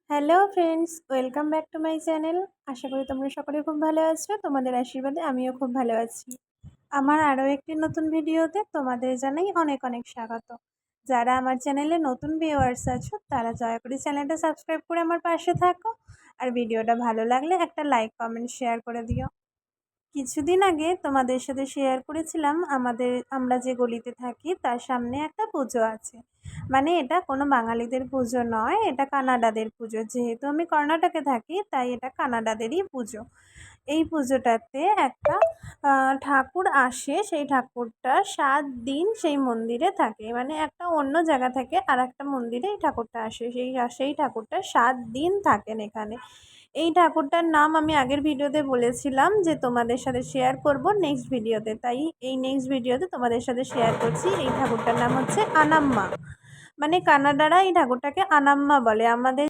Hello friends, welcome back to my channel. আশা করি তোমরা সকলে খুব ভালো আছো। তোমাদের আশীর্বাদে আমিও খুব ভালো আছি। আমার আরও একটি নতুন ভিডিওতে তোমাদের জানাই অনেক অনেক স্বাগত। যারা আমার চ্যানেলে নতুন ভিউয়ার্স আছো তারা দয়া করে চ্যানেলটা সাবস্ক্রাইব করে আমার পাশে থাকো। আর ভিডিওটা ভালো লাগলে একটা লাইক কমেন্ট শেয়ার করে দিও। কিছুদিন আগে তোমাদের সাথে শেয়ার করেছিলাম আমরা যে গলিতে থাকি তার সামনে একটা পুজো আছে। মানে এটা কোনো বাঙালিদের পুজো নয়, এটা কানাডাদের পুজো। যেহেতু আমি কর্ণাটকে থাকি তাই এটা কানাডাদেরই পুজো। এই পুজোটাতে একটা ঠাকুর আসে, সেই ঠাকুরটা 7 দিন সেই মন্দিরে থাকে। মানে একটা অন্য জায়গা থেকে আর একটা মন্দিরে এই ঠাকুরটা আসে, সেই ঠাকুরটা 7 দিন থাকেন এখানে। এই ঠাকুরটার নাম আমি আগের ভিডিওতে বলেছিলাম যে তোমাদের সাথে শেয়ার করব নেক্সট ভিডিওতে, তাই এই নেক্সট ভিডিওতে তোমাদের সাথে শেয়ার করছি। এই ঠাকুরটার নাম হচ্ছে আনাম্মা। মানে কানাডারা এই ঠাকুরটাকে আনাম্মা বলে। আমাদের